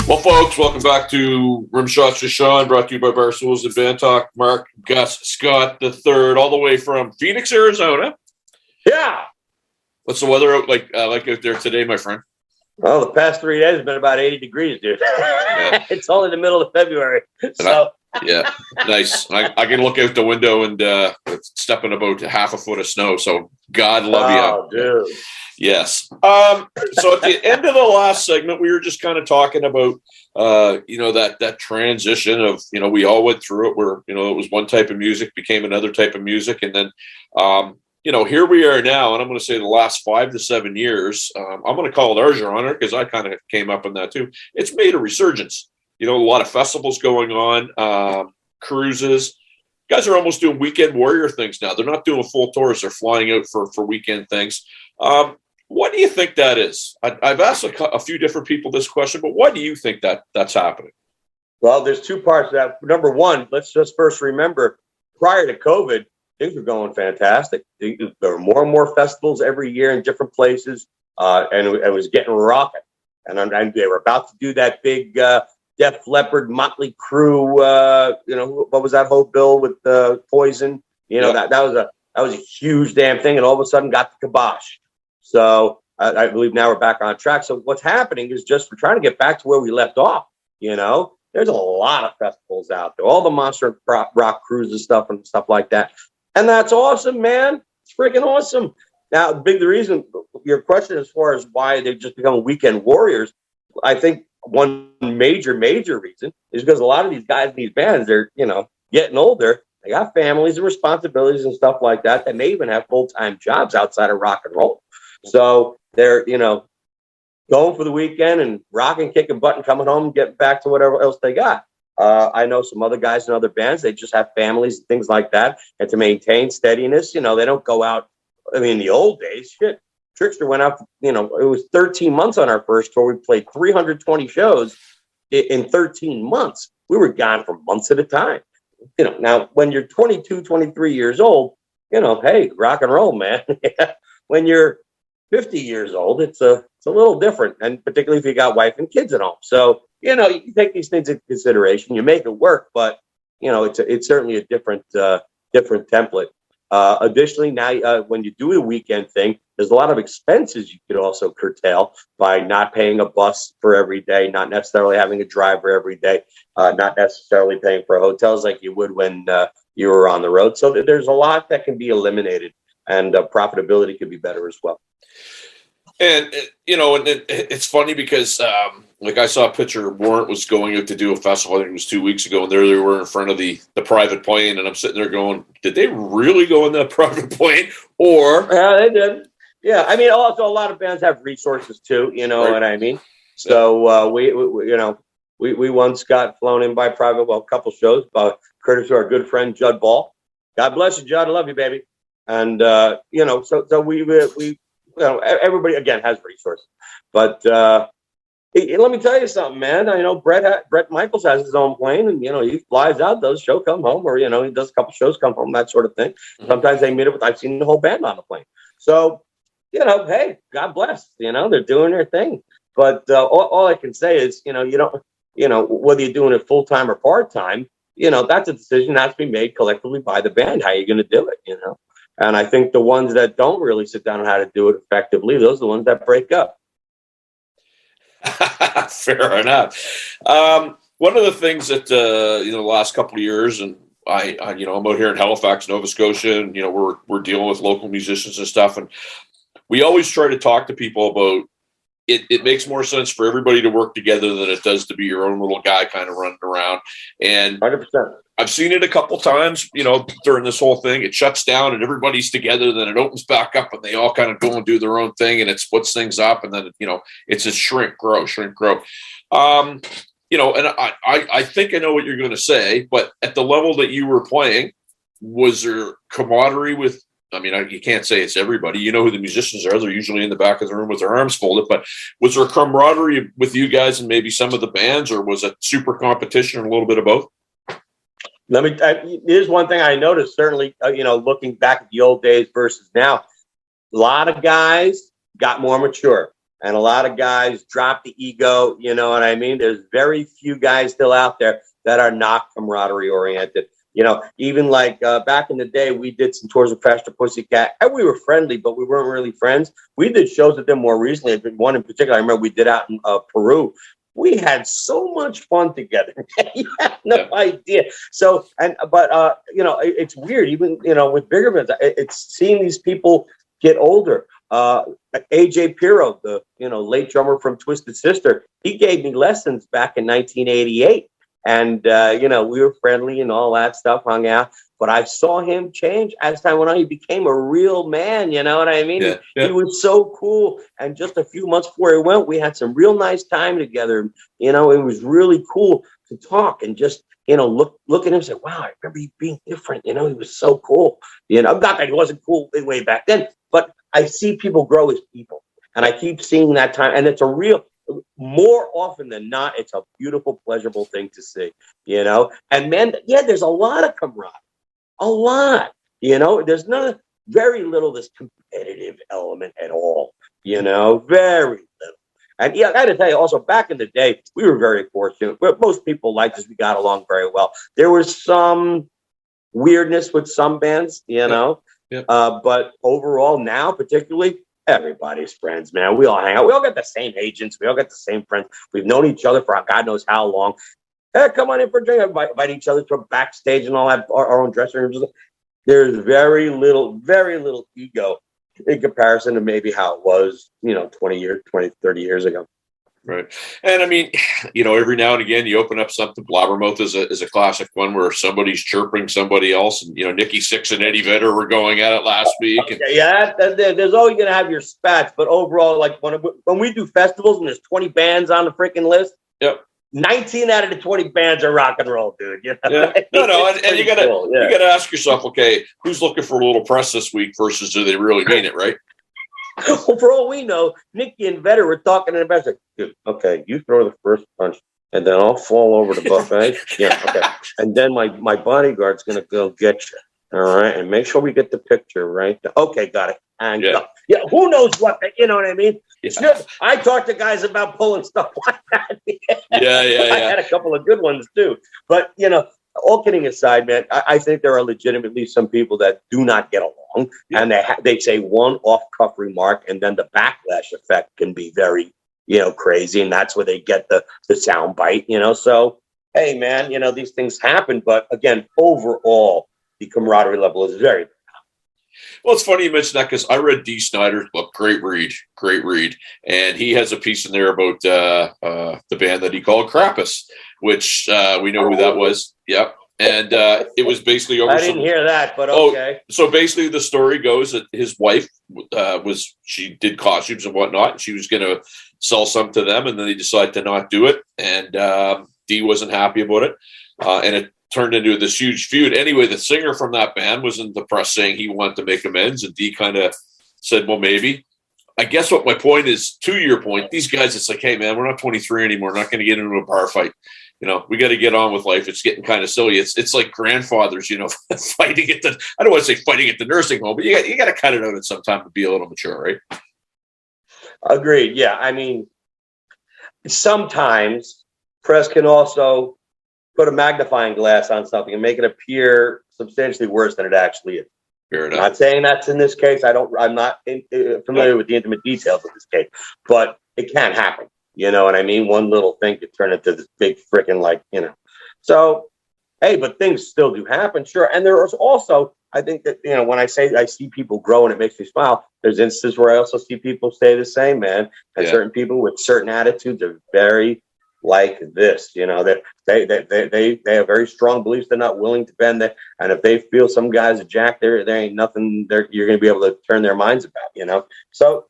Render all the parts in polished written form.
Well, folks, welcome back to Rimshots with Sean, brought to you by Barstools and Bandtalk. Mark Gus Scott the third, all the way from Phoenix, Arizona. Yeah. What's the weather like out there today, my friend? Well, the past 3 days has been about 80 degrees, dude. Yeah. It's only the middle of February. Yeah, nice. I can look out the window and step in about half a foot of snow. So God love you. Oh, dude. Yes. So at the end of the last segment, we were just kind of talking about, that transition of, we all went through it where, it was one type of music became another type of music. And then, here we are now, and I'm going to say the last 5 to 7 years, I'm going to call it our genre because I kind of came up in that too. It's made a resurgence. A lot of festivals going on, cruises. Guys are almost doing weekend warrior things now. They're not doing full tours. They're flying out for weekend things. What do you think that is? I've asked a few different people this question, but why do you think that's happening? Well, there's two parts to that. Number one, let's just first remember, prior to COVID, things were going fantastic. There were more and more festivals every year in different places, and it was getting rocking. And they were about to do that big Def Leppard, Motley Crue, what was that whole bill with Poison? That was a huge damn thing, and all of a sudden got the kibosh. So I believe now we're back on track. So what's happening is just we're trying to get back to where we left off. There's a lot of festivals out there, all the monster rock cruises stuff and stuff like that. And that's awesome, man. It's freaking awesome. Now, the reason, your question as far as why they've just become weekend warriors, I think one major reason is because a lot of these guys in these bands, they're, getting older. They got families and responsibilities and stuff like that. They may even have full-time jobs outside of rock and roll. So they're, going for the weekend and rocking, kicking butt and coming home and getting back to whatever else they got. I know some other guys in other bands, they just have families and things like that. And to maintain steadiness, they don't go out. I mean, in the old days, shit, Trixter went out, it was 13 months on our first tour. We played 320 shows in 13 months. We were gone for months at a time. Now when you're 22, 23 years old, hey, rock and roll, man. When you're 50 years old, it's a little different. And particularly if you got wife and kids at home. So, you take these things into consideration, you make it work, but it's certainly a different template. Additionally, now when you do the weekend thing, there's a lot of expenses you could also curtail by not paying a bus for every day, not necessarily having a driver every day, not necessarily paying for hotels like you would when you were on the road. So there's a lot that can be eliminated, and profitability could be better as well. And, it's funny because, I saw a picture, Warrant was going out to do a festival, I think it was 2 weeks ago, and there they were in front of the private plane, and I'm sitting there going, did they really go in that private plane? Or... Yeah, they did. Yeah, I mean, also a lot of bands have resources too, right. What I mean? So we once got flown in by private, a couple shows, courtesy of our good friend Judd Ball. God bless you, Judd. I love you, baby. And, so we everybody, again, has resources. But let me tell you something, man. I know Brett Michaels has his own plane, and, he flies out, does show, come home, or, he does a couple shows, come home, that sort of thing. Mm-hmm. Sometimes they meet up with, I've seen the whole band on the plane. So, hey, God bless, they're doing their thing. But all I can say is, whether you're doing it full-time or part-time, that's a decision that has to be made collectively by the band, how you're going to do it, And I think the ones that don't really sit down on how to do it effectively, those are the ones that break up. Fair enough. One of the things that, the last couple of years, and I'm out here in Halifax, Nova Scotia, and, we're dealing with local musicians and stuff. And we always try to talk to people about it makes more sense for everybody to work together than it does to be your own little guy kind of running around. And 100%. I've seen it a couple times, during this whole thing. It shuts down and everybody's together, then it opens back up and they all kind of go and do their own thing, and it splits things up, and then, it's a shrink, grow. And I think I know what you're going to say, but at the level that you were playing, was there camaraderie with, you can't say it's everybody. You know who the musicians are. They're usually in the back of the room with their arms folded. But was there camaraderie with you guys and maybe some of the bands, or was it super competition and a little bit of both? Here's one thing I noticed, certainly, looking back at the old days versus now, a lot of guys got more mature. and a lot of guys drop the ego. You know what I mean? There's very few guys still out there that are not camaraderie oriented. You know, even like back in the day, we did some tours with Faster Pussycat, and we were friendly, but we weren't really friends. We did shows with them more recently. One in particular, I remember we did out in Peru. We had so much fun together. You have no idea. So, but you know, it's weird. Even, you know, with bigger events, it's seeing these people get older. AJ Pirro, the, you know, late drummer from Twisted Sister, he gave me lessons back in 1988. And, you know, we were friendly and all that stuff, hung out. But I saw him change as time went on. He became a real man, you know what I mean? Yeah, yeah. He was so cool. And just a few months before he went, we had some real nice time together. You know, it was really cool to talk and just, you know, look at him and say, wow, I remember you being different. You know, he was so cool. You know, not that he wasn't cool way back then, but I see people grow as people. And I keep seeing that time. And it's a real... more often than not, it's a beautiful, pleasurable thing to see, you know. And man, yeah, there's a lot of camaraderie, a lot, you know. There's very little this competitive element at all, you know, very little. And yeah, I got to tell you, also back in the day, we were very fortunate. But most people liked us; we got along very well. There was some weirdness with some bands, you know, but overall, now particularly. Everybody's friends, man. We all hang out. We all got the same agents. We all got the same friends. We've known each other for God knows how long. Hey, come on in for a drink. Invite each other to a backstage and all that, our own dressing rooms. There's very little ego in comparison to maybe how it was, you know, 20, 30 years ago. Right. And I mean, you know, every now and again, you open up something. Blabbermouth is a classic one where somebody's chirping somebody else. And, you know, Nikki Sixx and Eddie Vedder were going at it last week. And, yeah, there's always going to have your spats. But overall, like when we do festivals and there's 20 bands on the freaking list, 19 out of the 20 bands are rock and roll, dude. You know? Yeah. No, and you gotta ask yourself, okay, who's looking for a little press this week versus do they really mean it, right? Well, for all we know, Nikki and Vedder were talking in the back. Like, dude, okay, you throw the first punch, and then I'll fall over the buffet. Yeah, okay. And then my bodyguard's going to go get you. All right, and make sure we get the picture right. Okay, got it. And go. Yeah, who knows what? You know what I mean? Yeah. I talked to guys about pulling stuff like that. I had a couple of good ones too. But you know, all kidding aside, man, I think there are legitimately some people that do not get along, and they say one off-cuff remark, and then the backlash effect can be very, you know, crazy, and that's where they get the sound bite, you know. So, hey, man, you know, these things happen, but again, overall, the camaraderie level is very. Well, it's funny you mentioned that because I read Dee Snider's book, great read, and he has a piece in there about the band that he called Krampus, which we know who that was. Yep. And it was basically over. I didn't hear that, but okay. So basically, the story goes that his wife she did costumes and whatnot, and she was going to sell some to them, and then they decided to not do it, and Dee wasn't happy about it, and it turned into this huge feud. Anyway, the singer from that band was in the press saying he wanted to make amends, and Dee kind of said, "Well, maybe." I guess what my point is, to your point, these guys, it's like, hey, man, we're not 23 anymore. We're not going to get into a bar fight. You know, we got to get on with life. It's getting kind of silly. It's like grandfathers, you know, fighting at the, I don't want to say fighting at the nursing home, but you got to cut it out at some time to be a little mature, right? Agreed. Yeah. I mean, sometimes press can also put a magnifying glass on something and make it appear substantially worse than it actually is. Fair enough. I'm not saying that's in this case. I'm not familiar with the intimate details of this case, but it can happen. You know what I mean? One little thing could turn into this big freaking, like, you know. So, hey, but things still do happen, sure. And there is also, I think that, you know, when I say I see people grow and it makes me smile, there's instances where I also see people stay the same, man. And certain people with certain attitudes are very like this, you know, that they have very strong beliefs. They're not willing to bend it. And if they feel some guy's a jack, there ain't nothing you're going to be able to turn their minds about, you know. So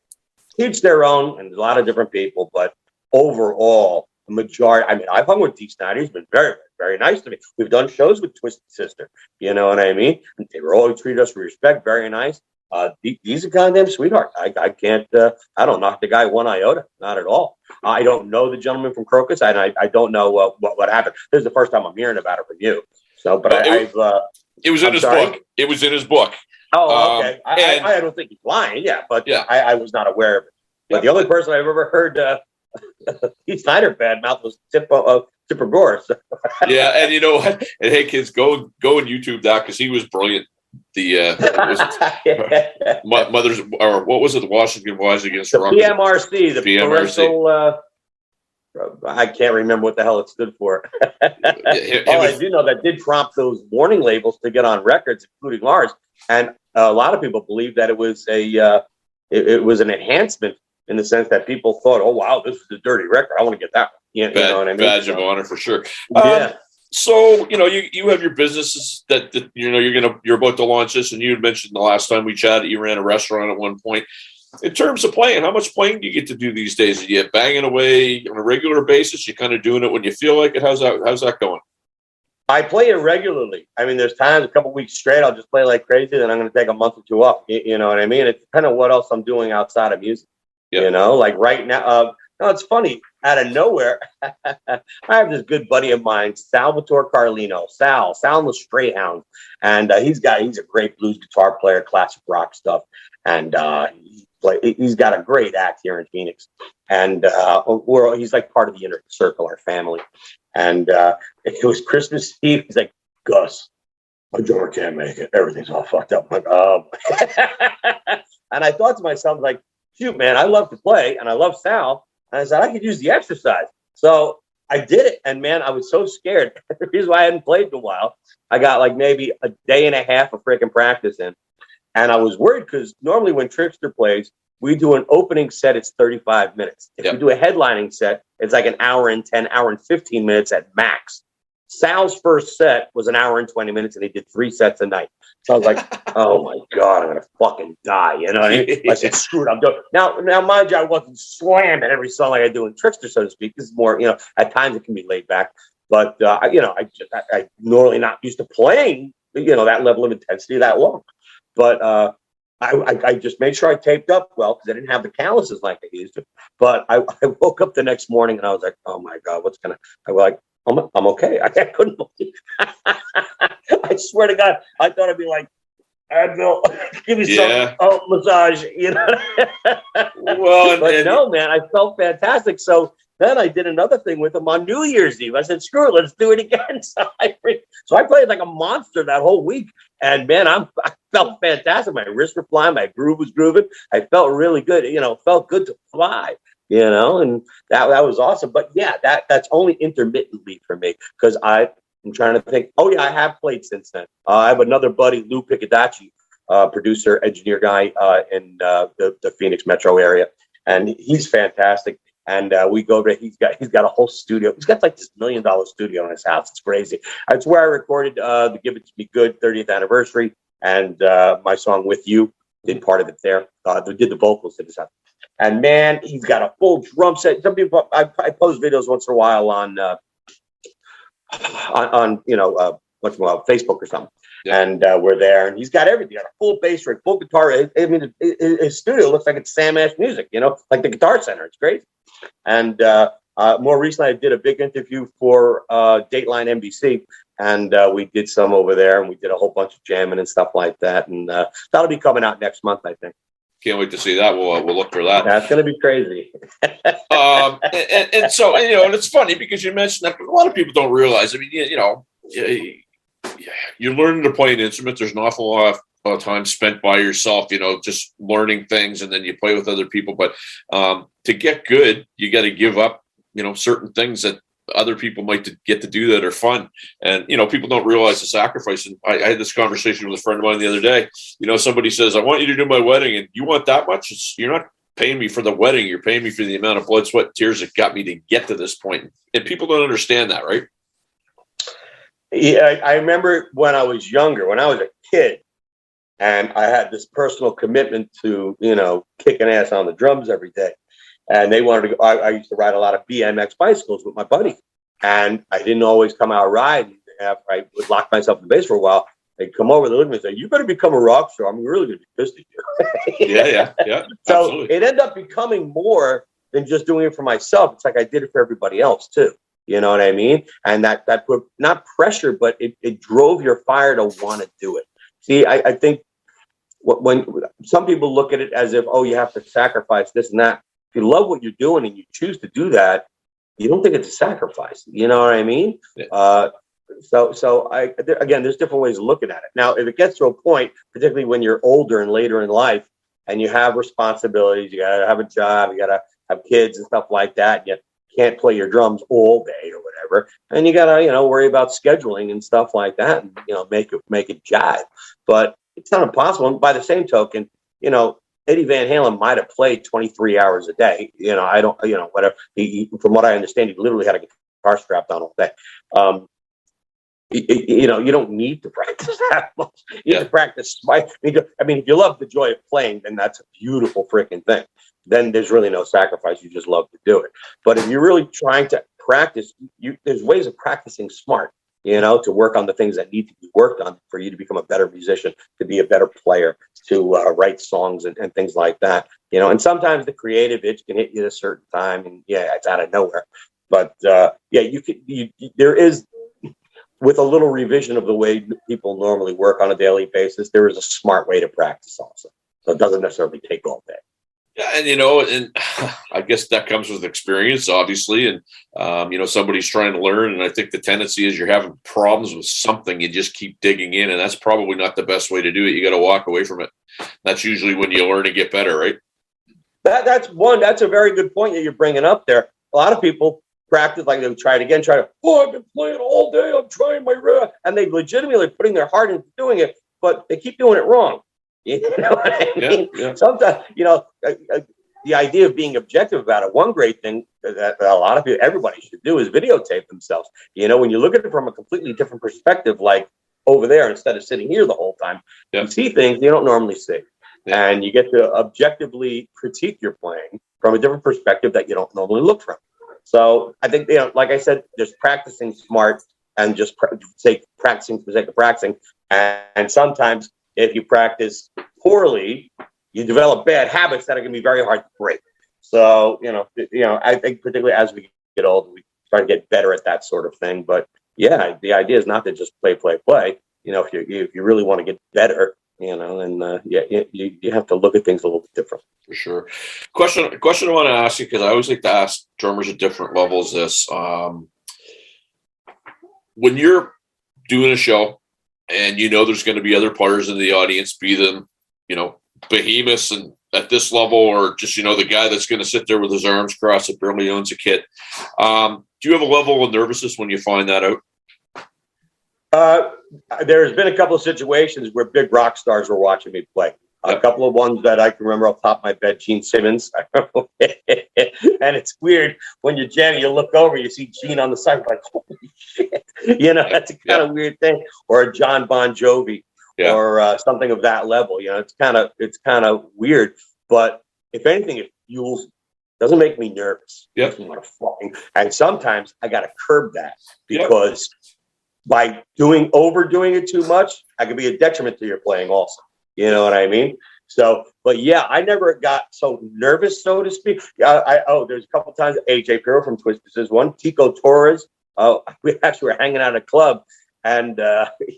each their own, and a lot of different people, but overall, the majority, I mean, I've hung with Dee Snider. He's been very, very nice to me. We've done shows with Twisted Sister. You know what I mean? And they were always treated us with respect, very nice. He's a goddamn sweetheart. I can't, I don't knock the guy one iota, not at all. I don't know the gentleman from Crocus, and I don't know what happened. This is the first time I'm hearing about it from you. So, but it was in his book. It was in his book. Oh, okay. I don't think he's lying. Yeah, but I was not aware of it. But the only person I've ever heard Keith Snyder badmouth was Tipper Gore. So. Yeah, and you know what? And hey, kids, go and YouTube that because he was brilliant. The mothers, or what was it? The Washington Boys against the Rockford. PMRC, the parental. I can't remember what the hell it stood for. I do know that did prompt those warning labels to get on records, including ours. And a lot of people believe that it was it was an enhancement in the sense that people thought, "Oh wow, this is a dirty record. I want to get that one." You know what I mean? Badge of honor for sure. Yeah. So you have your businesses that you're about to launch this, and you had mentioned the last time we chatted you ran a restaurant at one point. In terms of playing, how much playing do you get to do these days? Are you banging away on a regular basis? You're kind of doing it when you feel like it. How's that going? I play it regularly. I mean, there's times a couple weeks straight I'll just play like crazy, then I'm going to take a month or two off. You know what I mean? It's kind of what else I'm doing outside of music. Yeah. You know, like right now. No, it's funny. Out of nowhere, I have this good buddy of mine, Salvatore Carlino. Sal and the Strayhounds, and he's a great blues guitar player, classic rock stuff, and he's got a great act here in Phoenix, and he's like part of the inner circle, our family, and it was Christmas Eve. He's like, Gus, my drummer can't make it. Everything's all fucked up. I'm like, and I thought to myself, like, shoot, man, I love to play, and I love Sal. And I said, I could use the exercise. So I did it. And man, I was so scared. The reason why I hadn't played in a while, I got like maybe a day and a half of freaking practice in. And I was worried because normally when Trixter plays, we do an opening set, it's 35 minutes. If we do a headlining set, it's like an hour and 10, hour and 15 minutes at max. Sal's first set was an hour and 20 minutes, and he did 3 sets a night. So I was like, oh my God, I'm going to fucking die. You know what I mean? I said, screw it, I'm done. Now, mind you, I wasn't slamming every song like I do in Trixter, so to speak. This is more, at times it can be laid back. But, I normally not used to playing, that level of intensity that long. But I just made sure I taped up well because I didn't have the calluses like I used to. But I woke up the next morning and I was like, oh my God, I was like, I'm okay. I couldn't believe it. I swear to God, I thought I'd be like, Advil, give me some massage, Well, no, man, I felt fantastic. So then I did another thing with him on New Year's Eve. I said, screw it, let's do it again. So I played like a monster that whole week. And man, I felt fantastic. My wrists were flying, my groove was grooving. I felt really good. Felt good to fly. And that was awesome. But yeah, that's only intermittently for me because I'm trying to think. Oh yeah, I have played since then. I have another buddy, Lou Piccadacci, producer, engineer guy in the Phoenix metro area, and he's fantastic. And we go over. He's got a whole studio. He's got like this $1 million studio in his house. It's crazy. It's where I recorded the "Give It to Me Good" 30th anniversary, and my song "With You." Did part of it there. They did the vocals to this house. And man, he's got a full drum set. Some people, I post videos once in a while on Facebook or something. Yeah. And we're there, and he's got everything. Got a full bass rig, full guitar. I mean, his studio looks like it's Sam Ash Music, like the Guitar Center. It's crazy. And more recently, I did a big interview for Dateline NBC, and we did some over there, and we did a whole bunch of jamming and stuff like that. And that'll be coming out next month, I think. Can't wait to see that. We'll look for that. That's going to be crazy. and so, and it's funny because you mentioned that, but a lot of people don't realize. I mean, you're learning to play an instrument. There's an awful lot of time spent by yourself, just learning things, and then you play with other people. But to get good, you got to give up, certain things that other people might get to do that are fun. And, people don't realize the sacrifice. And I had this conversation with a friend of mine the other day. Somebody says, I want you to do my wedding, and you want that much? You're not paying me for the wedding. You're paying me for the amount of blood, sweat, and tears that got me to get to this point. And people don't understand that, right? Yeah, I remember when I was younger, when I was a kid, and I had this personal commitment to, kicking ass on the drums every day. And they wanted to go. I used to ride a lot of BMX bicycles with my buddy, and I didn't always come out riding. I would lock myself in the bass for a while. They'd come over, they look at me and say, "You better become a rock star. I'm really going to be pissed at you." Yeah. So absolutely. It ended up becoming more than just doing it for myself. It's like I did it for everybody else too. You know what I mean? And that put not pressure, but it drove your fire to want to do it. See, I think when some people look at it as if, oh, you have to sacrifice this and that. you love what you're doing and you choose to do that, you don't think it's a sacrifice. You know what I mean? Yeah. Again, there's different ways of looking at it. Now, if it gets to a point, particularly when you're older and later in life, and you have responsibilities, you got to have a job, you got to have kids and stuff like that. And you can't play your drums all day or whatever, and you got to, worry about scheduling and stuff like that, and make it jive. But it's not impossible. And by the same token, Eddie Van Halen might have played 23 hours a day. I don't, whatever. From what I understand, he literally had a guitar strapped on all day. You don't need to practice that much. You need to practice. I mean, if you love the joy of playing, then that's a beautiful freaking thing. Then there's really no sacrifice. You just love to do it. But if you're really trying to practice, there's ways of practicing smart, to work on the things that need to be worked on for you to become a better musician, to be a better player, to write songs and things like that. And sometimes the creative itch can hit you at a certain time, and it's out of nowhere. But there is, with a little revision of the way people normally work on a daily basis, there is a smart way to practice also. So it doesn't necessarily take all day. Yeah, and I guess that comes with experience, obviously, and somebody's trying to learn, and I think the tendency is you're having problems with something, you just keep digging in, and that's probably not the best way to do it. You got to walk away from it. That's usually when you learn to get better, right? That's a very good point that you're bringing up there. A lot of people practice, like they try it again, I've been playing all day, I'm trying my rhythm, and they legitimately putting their heart into doing it, but they keep doing it wrong. You know what I mean? Yeah. Sometimes, the idea of being objective about it. One great thing that a lot of people, everybody should do, is videotape themselves. When you look at it from a completely different perspective, like over there, instead of sitting here the whole time, you see things you don't normally see. Yeah. And you get to objectively critique your playing from a different perspective that you don't normally look from. So I think, like I said, there's practicing smart and just practicing for the sake of practicing. And sometimes if you practice poorly, you develop bad habits that are going to be very hard to break. So, I think particularly as we get older, we try to get better at that sort of thing. But yeah, the idea is not to just play. If you really want to get better, and you have to look at things a little bit different. For sure. Question I want to ask you, because I always like to ask drummers at different levels this. When you're doing a show and there's going to be other players in the audience, be them, behemoths and at this level, or just, the guy that's going to sit there with his arms crossed that barely owns a kit. Do you have a level of nervousness when you find that out? There's been a couple of situations where big rock stars were watching me play. A couple of ones that I can remember off the top of my bed, Gene Simmons. And it's weird when you're jamming, you look over, you see Gene on the side, like, holy shit. That's a kind of weird thing. Or a John Bon Jovi or something of that level. It's kind of weird. But if anything, it fuels, doesn't make me nervous. Yep. And sometimes I got to curb that because by overdoing it too much, I could be a detriment to your playing also. You know what I mean? So, but yeah, I never got so nervous, so to speak. There's a couple of times AJ Pirro from Twisters is one. Tico Torres. We actually were hanging out at a club, and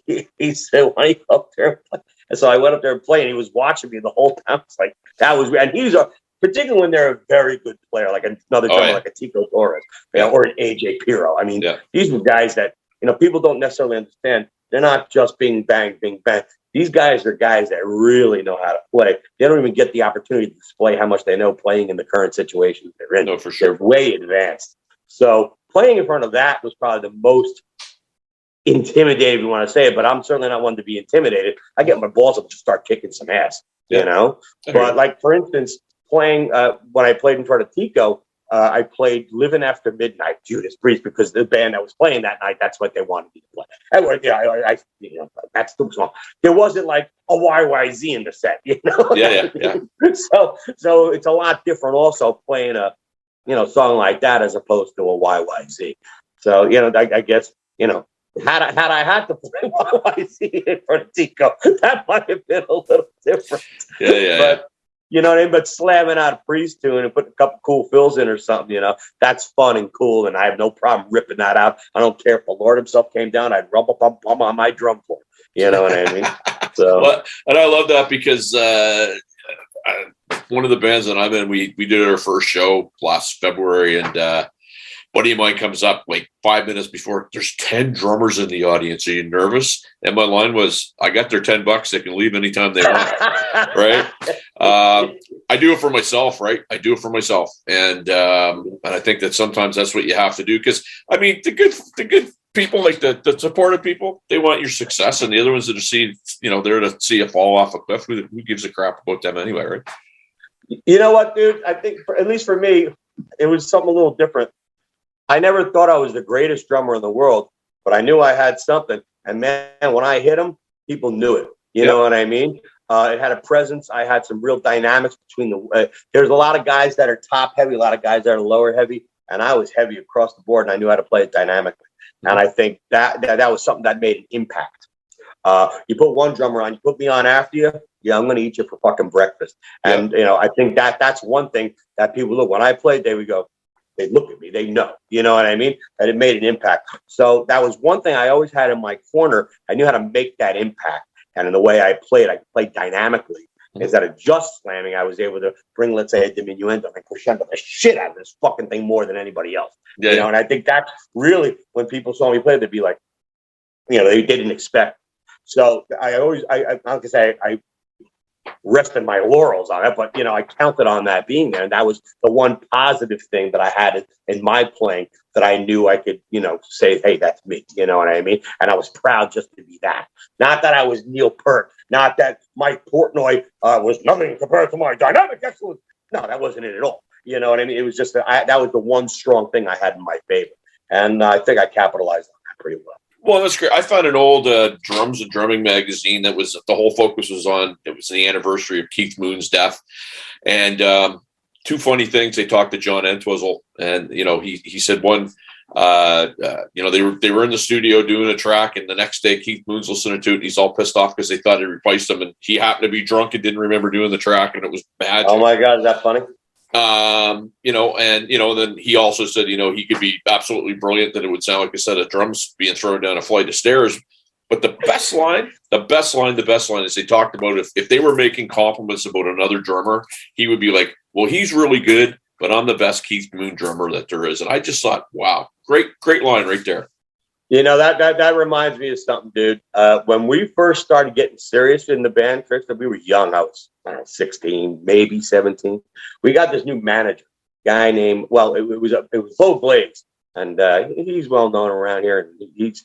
he said, "Why don't you go up there and play?" And so I went up there and played, and he was watching me the whole time. It's like that was, and he's particularly when they're a very good player, like another drummer, like a Tico Torres, or an AJ Pirro. I mean, these are guys that people don't necessarily understand. They're not just bing bang. These guys are guys that really know how to play. They don't even get the opportunity to display how much they know playing in the current situations they're in. No, for sure. They're way advanced. So playing in front of that was probably the most intimidating, if you want to say it, but I'm certainly not one to be intimidated. I get my balls up and just start kicking some ass, But like, for instance, playing, when I played in front of Tico, I played Living After Midnight, Judas Priest, because the band that was playing that night, that's what they wanted me to play. That's the song. There wasn't like a YYZ in the set, Yeah. So it's a lot different also playing a, song like that as opposed to a YYZ. So, I guess, had I had to play YYZ in front of Tico, that might have been a little different. But, you know what I mean? But slamming out a Priest tune and putting a couple cool fills in or something, that's fun and cool. And I have no problem ripping that out. I don't care if the Lord himself came down, I'd rumble bum on my drum floor. You know what I mean? So, and I love that because one of the bands that I'm in, we did our first show last February, and buddy of mine comes up like 5 minutes before. There's 10 drummers in the audience. Are you nervous? And my line was, I got their $10. They can leave anytime they want. Right. I do it for myself. Right. I do it for myself. And I think that sometimes that's what you have to do. Cause I mean, the good people, like the supportive people, they want your success. And the other ones that are seeing, they're to see a fall off a cliff. Who gives a crap about them anyway? Right. You know what, dude? I think at least for me, it was something a little different. I never thought I was the greatest drummer in the world, but I knew I had something. And man, when I hit them, people knew it. You know what I mean? It had a presence. I had some real dynamics between there's a lot of guys that are top heavy, a lot of guys that are lower heavy. And I was heavy across the board, and I knew how to play it dynamically. And I think that was something that made an impact. You put one drummer on, you put me on after you. Yeah, I'm going to eat you for fucking breakfast. And, I think that's one thing that people look. When I played, they would go, they look at me, they know, you know what I mean? And it made an impact. So that was one thing I always had in my corner. I knew how to make that impact. And in the way I played dynamically. Instead of just slamming, I was able to bring, let's say, a diminuendo and crescendo the shit out of this fucking thing more than anybody else. And I think that's really, when people saw me play, they'd be like, they didn't expect. So I rested my laurels on it, but I counted on that being there, and that was the one positive thing that I had in my playing that I knew I could say, hey, that's me, you know what I mean? And I was proud just to be that. Not that I was Neil Peart, not that Mike Portnoy was nothing compared to my dynamic excellence. No, that wasn't it at all. You know what I mean? It was just that was the one strong thing I had in my favor, and I think I capitalized on that pretty well. Well, that's great. I found an old Drums and Drumming magazine that was, the whole focus was on, it was the anniversary of Keith Moon's death. And two funny things. They talked to John Entwistle, and, he said one, they were in the studio doing a track, and the next day Keith Moon's listening to it, and he's all pissed off because they thought he replaced him, and he happened to be drunk and didn't remember doing the track, and it was bad. Oh my God, is that funny? Then he also said, he could be absolutely brilliant, that it would sound like a set of drums being thrown down a flight of stairs. But the best line is they talked about if they were making compliments about another drummer, he would be like, well, he's really good, but I'm the best Keith Moon drummer that there is. And I just thought, wow, great line right there. That reminds me of something, dude. When we first started getting serious in the band, Trixter, we were young. I was 16, maybe 17. We got this new manager, guy named, it was Bo Blades, and he's well known around here. And he's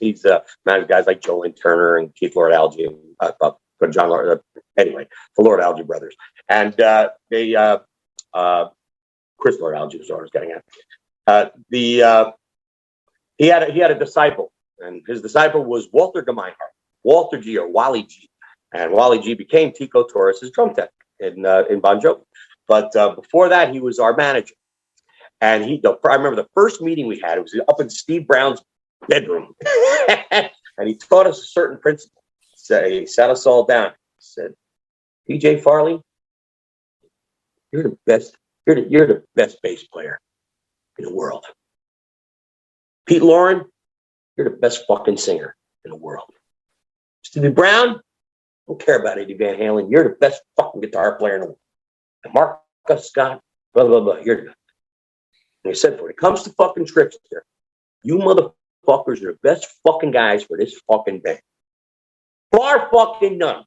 managed guys like Joe Lynn Turner and Keith Lord Alge and John Lord. Anyway, the Lord Alge brothers, and Chris Lord Alge was what I was getting at. He had a disciple, and his disciple was Walter Gemeinhardt, Walter G, or Wally G. And Wally G became Tico Torres' drum tech in Bon Jovi. But before that, he was our manager. And I remember the first meeting we had, it was up in Steve Brown's bedroom. And he taught us a certain principle. He sat us all down. He said, PJ Farley, you're the best bass player in the world. Pete Lauren, you're the best fucking singer in the world. Stevie Brown, don't care about Eddie Van Halen. You're the best fucking guitar player in the world. And Mark Gus Scott, blah, blah, blah. You're the best. And he said, when it comes to fucking Trixter, you motherfuckers are the best fucking guys for this fucking band. Bar fucking none.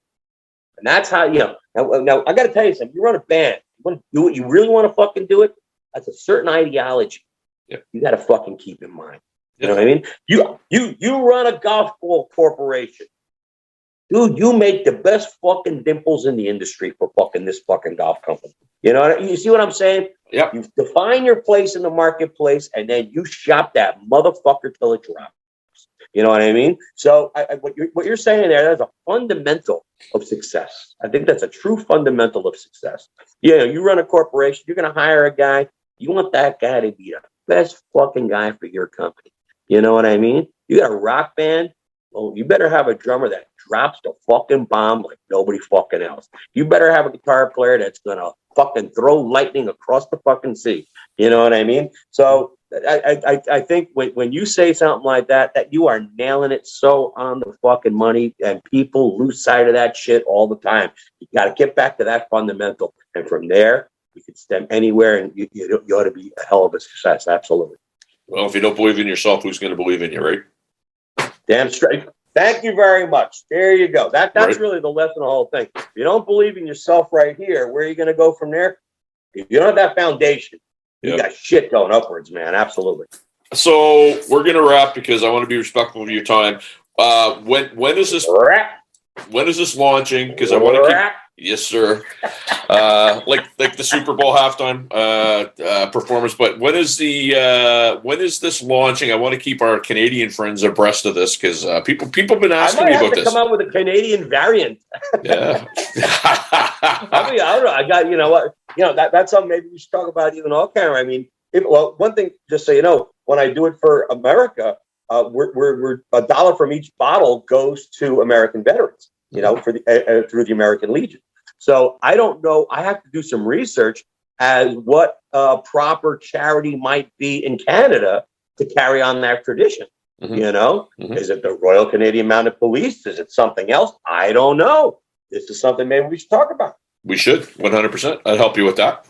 And that's how, now I got to tell you something. You run a band. You want to do it. You really want to fucking do it. That's a certain ideology. Yep. You got to fucking keep in mind. You know what I mean? You run a golf ball corporation. Dude, you make the best fucking dimples in the industry for fucking this fucking golf company. You see what I'm saying? Yep. You define your place in the marketplace, and then you shop that motherfucker till it drops. You know what I mean? So what you're saying there, that's a fundamental of success. I think that's a true fundamental of success. You run a corporation, you're going to hire a guy. You want that guy to be the best fucking guy for your company. You know what I mean? You got a rock band. Well, you better have a drummer that drops the fucking bomb like nobody fucking else. You better have a guitar player that's going to fucking throw lightning across the fucking sea. You know what I mean? So I think when you say something like that, that you are nailing it so on the fucking money, and people lose sight of that shit all the time. You got to get back to that fundamental, and from there you can stem anywhere, and you ought to be a hell of a success. Absolutely. Well, if you don't believe in yourself, who's going to believe in you, right? Damn straight. Thank you very much. There you go. That's right. Really the lesson of the whole thing. If you don't believe in yourself right here, where are you going to go from there? If you don't have that foundation, you got shit going upwards, man. Absolutely. So we're going to wrap because I want to be respectful of your time. When is this? When is this launching? Because I want to keep. Yes, sir. Like the Super Bowl halftime performance. But when is this launching? I want to keep our Canadian friends abreast of this because people have been asking me about this. Come out with a Canadian variant. Yeah. I mean, I don't know. I got what that's something maybe we should talk about even off camera. I mean, one thing, just so you know, when I do it for America, we're $1 from each bottle goes to American veterans. For the through the American Legion. So I don't know. I have to do some research as what proper charity might be in Canada to carry on that tradition. Is it the Royal Canadian Mounted Police? Is it something else? I don't know. This is something maybe we should talk about. We should 100%. I'd help you with that.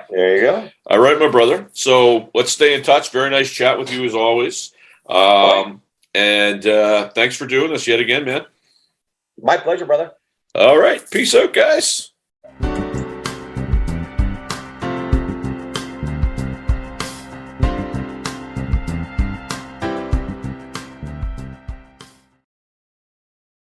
There you go. All right, my brother. So let's stay in touch. Very nice chat with you as always. And thanks for doing this yet again, man. My pleasure, brother. All right. Peace out, guys.